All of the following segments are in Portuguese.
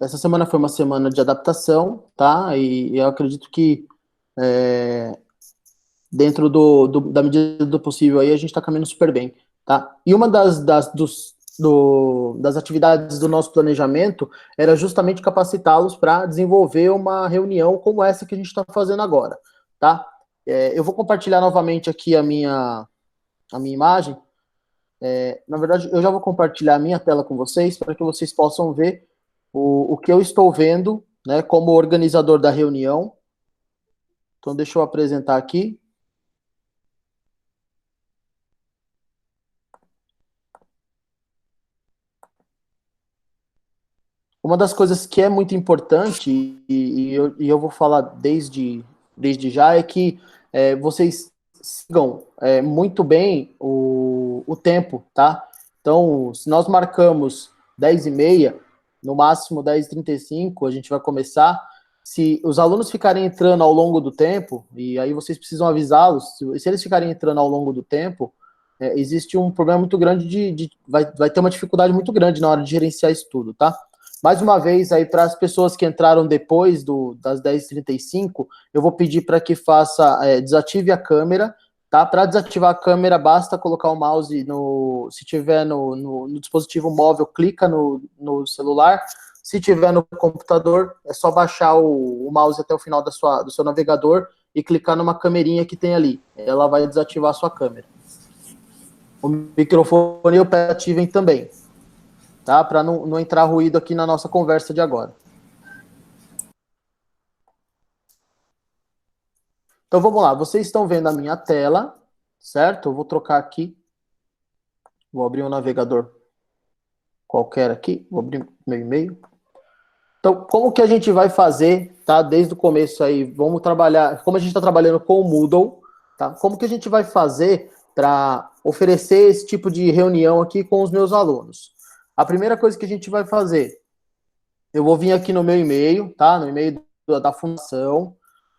essa semana foi uma semana de adaptação, tá? E eu acredito que dentro da medida do possível aí a gente está caminhando super bem, tá? E uma das atividades do nosso planejamento era justamente capacitá-los para desenvolver uma reunião como essa que a gente está fazendo agora, tá? Eu vou compartilhar novamente aqui a minha imagem. Na verdade, eu já vou compartilhar a minha tela com vocês para que vocês possam ver o que eu estou vendo, né, como organizador da reunião. Então, deixa eu apresentar aqui. Uma das coisas que é muito importante, e eu vou falar desde já, é que vocês sigam muito bem o tempo, tá? Então, se nós marcamos 10h30, no máximo 10h35, a gente vai começar. Se os alunos ficarem entrando ao longo do tempo, e aí vocês precisam avisá-los, se eles ficarem entrando ao longo do tempo, existe um problema muito grande vai ter uma dificuldade muito grande na hora de gerenciar isso tudo, tá? Mais uma vez, aí para as pessoas que entraram depois das 10h35, eu vou pedir para que desative a câmera, tá? Para desativar a câmera, basta colocar o mouse se tiver no dispositivo móvel, clica no celular. Se tiver no computador, é só baixar o mouse até o final do seu navegador e clicar numa camerinha que tem ali. Ela vai desativar a sua câmera. O microfone eu peço ativem também, tá? Para não entrar ruído aqui na nossa conversa de agora. Então vamos lá, vocês estão vendo a minha tela, certo? Eu vou trocar aqui, vou abrir um navegador qualquer aqui, vou abrir meu e-mail. Então, como que a gente vai fazer, tá? Desde o começo aí, vamos trabalhar, como a gente está trabalhando com o Moodle, tá? Como que a gente vai fazer para oferecer esse tipo de reunião aqui com os meus alunos? A primeira coisa que a gente vai fazer, eu vou vir aqui no meu e-mail, tá? No e-mail da fundação,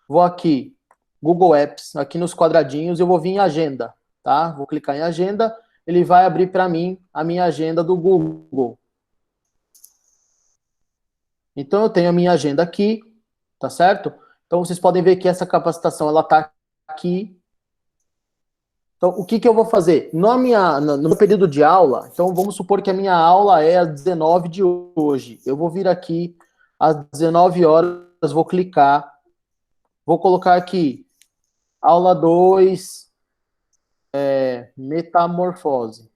vou aqui, Google Apps, aqui nos quadradinhos, eu vou vir em agenda, tá? Vou clicar em agenda, ele vai abrir para mim a minha agenda do Google. Então, eu tenho a minha agenda aqui, tá certo? Então, vocês podem ver que essa capacitação, ela tá aqui. Então, o que eu vou fazer? No meu período de aula, então, vamos supor que a minha aula é às 19 de hoje. Eu vou vir aqui às 19 horas, vou clicar, vou colocar aqui, aula 2, metamorfose.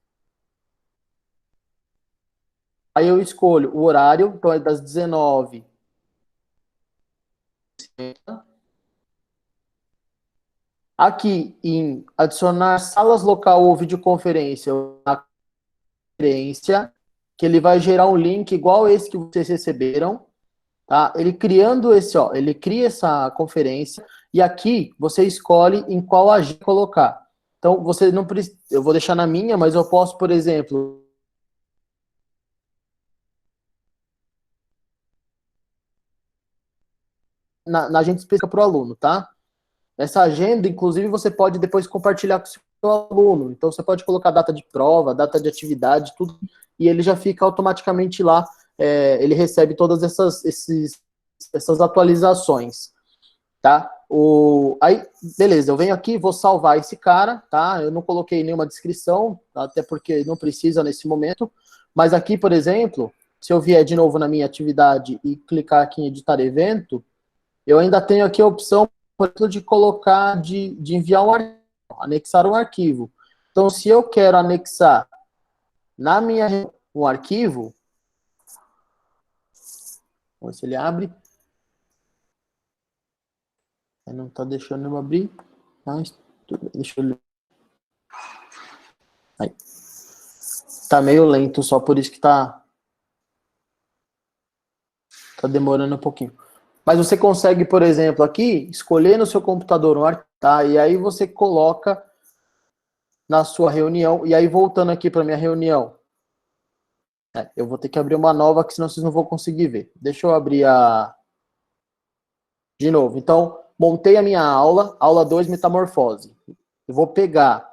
Aí eu escolho o horário, então é das 19. Aqui em adicionar salas local ou videoconferência, a conferência, que ele vai gerar um link igual esse que vocês receberam, tá? Ele criando ele cria essa conferência e aqui você escolhe em qual agenda colocar. Então você não precisa, eu vou deixar na minha, mas eu posso, por exemplo, na agenda específica para o aluno, tá? Essa agenda, inclusive, você pode depois compartilhar com o seu aluno. Então, você pode colocar data de prova, data de atividade, tudo, e ele já fica automaticamente lá, ele recebe todas essas atualizações, tá? Aí, beleza, eu venho aqui, vou salvar esse cara, tá? Eu não coloquei nenhuma descrição, até porque não precisa nesse momento, mas aqui, por exemplo, se eu vier de novo na minha atividade e clicar aqui em editar evento, eu ainda tenho aqui a opção, por exemplo, de colocar, de enviar um arquivo, anexar um arquivo. Então, se eu quero anexar um arquivo, vamos ver se ele abre. Não está deixando eu abrir, mas deixa eu... Aí. Tá meio lento, só por isso que tá demorando um pouquinho. Mas você consegue, por exemplo, aqui, escolher no seu computador um arquivo, tá? E aí você coloca na sua reunião, e aí voltando aqui para minha reunião, eu vou ter que abrir uma nova, que senão vocês não vão conseguir ver. Deixa eu abrir de novo. Então, montei a minha aula 2, metamorfose. Eu vou pegar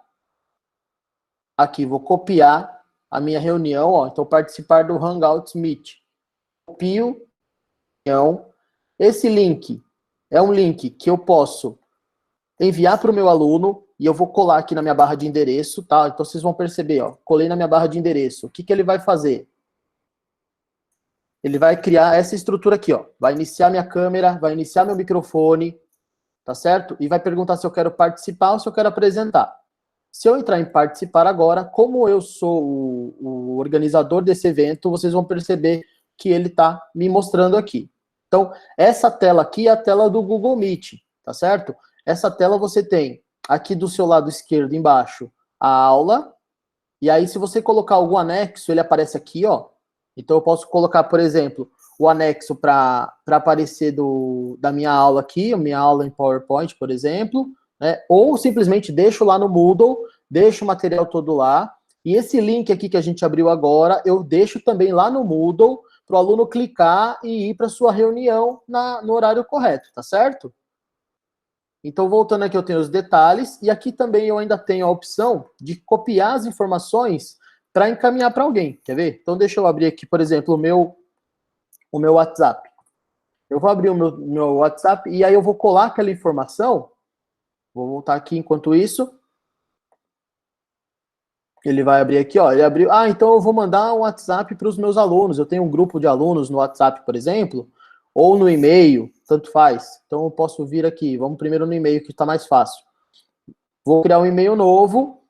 aqui, vou copiar a minha reunião, ó, então participar do Hangouts Meet. Copio Esse link é um link que eu posso enviar para o meu aluno, e eu vou colar aqui na minha barra de endereço, tá? Então vocês vão perceber, ó, colei na minha barra de endereço. O que ele vai fazer? Ele vai criar essa estrutura aqui, ó. Vai iniciar minha câmera, vai iniciar meu microfone, tá certo? E vai perguntar se eu quero participar ou se eu quero apresentar. Se eu entrar em participar agora, como eu sou o organizador desse evento, vocês vão perceber que ele está me mostrando aqui. Então, essa tela aqui é a tela do Google Meet, tá certo? Essa tela você tem aqui do seu lado esquerdo embaixo a aula, e aí se você colocar algum anexo, ele aparece aqui, ó. Então eu posso colocar, por exemplo, o anexo para aparecer da minha aula aqui, a minha aula em PowerPoint, por exemplo, né? Ou simplesmente deixo lá no Moodle, deixo o material todo lá, e esse link aqui que a gente abriu agora, eu deixo também lá no Moodle, para o aluno clicar e ir para sua reunião no horário correto, tá certo? Então, voltando aqui, eu tenho os detalhes, e aqui também eu ainda tenho a opção de copiar as informações para encaminhar para alguém, quer ver? Então, deixa eu abrir aqui, por exemplo, o meu WhatsApp. Eu vou abrir o meu WhatsApp, e aí eu vou colar aquela informação, vou voltar aqui enquanto isso, ele vai abrir aqui, ó, ele abriu, então eu vou mandar um WhatsApp para os meus alunos, eu tenho um grupo de alunos no WhatsApp, por exemplo, ou no e-mail, tanto faz. Então eu posso vir aqui, vamos primeiro no e-mail que está mais fácil. Vou criar um e-mail novo,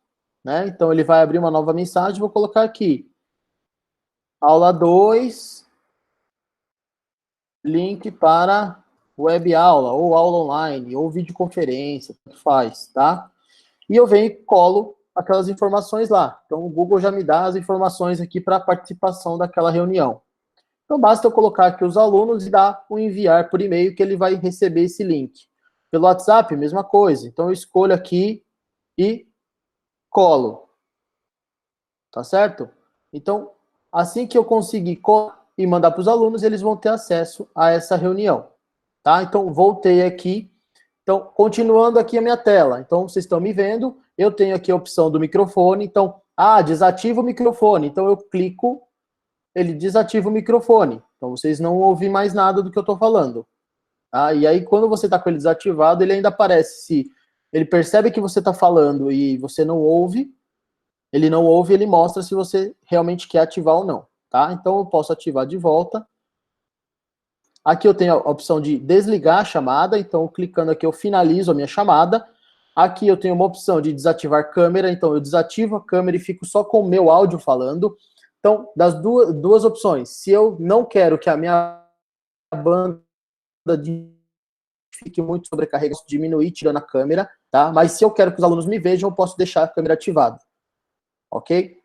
né? Então ele vai abrir uma nova mensagem, vou colocar aqui. Aula 2, link para web aula, ou aula online, ou videoconferência, tanto faz, tá? E eu venho e colo aquelas informações lá. Então o Google já me dá as informações aqui para a participação daquela reunião. Então, basta eu colocar aqui os alunos e dar o enviar por e-mail que ele vai receber esse link. Pelo WhatsApp, mesma coisa. Então, eu escolho aqui e colo. Tá certo? Então, assim que eu conseguir colar e mandar para os alunos, eles vão ter acesso a essa reunião. Tá? Então, voltei aqui. Então, continuando aqui a minha tela. Então, vocês estão me vendo. Eu tenho aqui a opção do microfone. Então, desativa o microfone. Então, eu clico, ele desativa o microfone. Então, vocês não ouvem mais nada do que eu estou falando. Tá? E aí, quando você está com ele desativado, ele ainda aparece. Se ele percebe que você está falando e você não ouve, ele não ouve, ele mostra se você realmente quer ativar ou não. Tá? Então, eu posso ativar de volta. Aqui eu tenho a opção de desligar a chamada. Então, clicando aqui, eu finalizo a minha chamada. Aqui eu tenho uma opção de desativar câmera. Então, eu desativo a câmera e fico só com o meu áudio falando. Então, das duas opções, se eu não quero que a minha banda fique muito sobrecarregada, diminuir tirando a câmera, tá? Mas se eu quero que os alunos me vejam, eu posso deixar a câmera ativada, ok?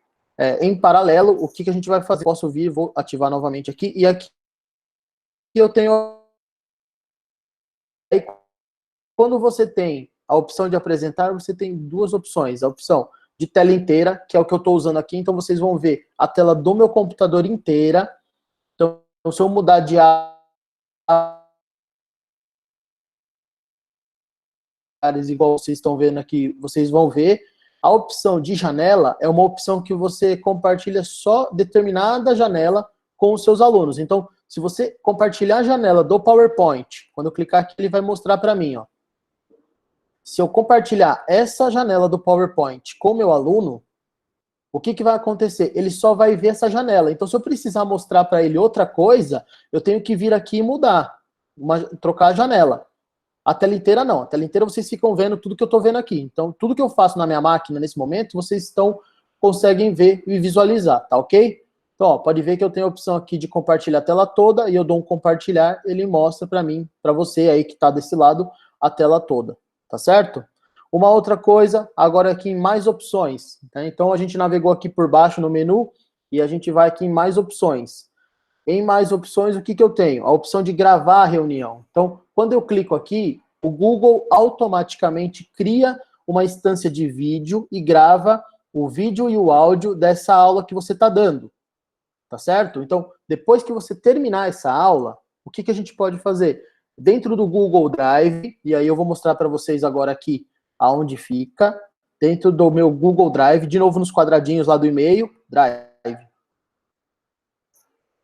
Em paralelo, o que a gente vai fazer? Posso vir, vou ativar novamente aqui, e aqui eu tenho... Quando você tem a opção de apresentar, você tem duas opções. A opção de tela inteira, que é o que eu estou usando aqui, então vocês vão ver a tela do meu computador inteira. Então, se eu mudar de áreas, igual vocês estão vendo aqui, vocês vão ver. A opção de janela é uma opção que você compartilha só determinada janela com os seus alunos. Então, se você compartilhar a janela do PowerPoint, quando eu clicar aqui, ele vai mostrar para mim, ó. Se eu compartilhar essa janela do PowerPoint com o meu aluno, o que vai acontecer? Ele só vai ver essa janela. Então, se eu precisar mostrar para ele outra coisa, eu tenho que vir aqui e mudar, trocar a janela. A tela inteira não. A tela inteira vocês ficam vendo tudo que eu estou vendo aqui. Então, tudo que eu faço na minha máquina nesse momento, vocês conseguem ver e visualizar, tá ok? Então, ó, pode ver que eu tenho a opção aqui de compartilhar a tela toda, e eu dou um compartilhar, ele mostra para mim, para você aí que está desse lado, a tela toda, tá certo? Uma outra coisa, agora aqui em mais opções, tá? Então, a gente navegou aqui por baixo no menu, e a gente vai aqui em mais opções. Em mais opções, o que eu tenho? A opção de gravar a reunião. Então, quando eu clico aqui, o Google automaticamente cria uma instância de vídeo e grava o vídeo e o áudio dessa aula que você está dando. Tá certo? Então, depois que você terminar essa aula, o que a gente pode fazer? Dentro do Google Drive, e aí eu vou mostrar para vocês agora aqui aonde fica, dentro do meu Google Drive, de novo nos quadradinhos lá do e-mail, Drive.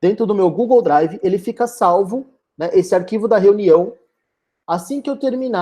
Dentro do meu Google Drive, ele fica salvo né, esse arquivo da reunião. Assim que eu terminar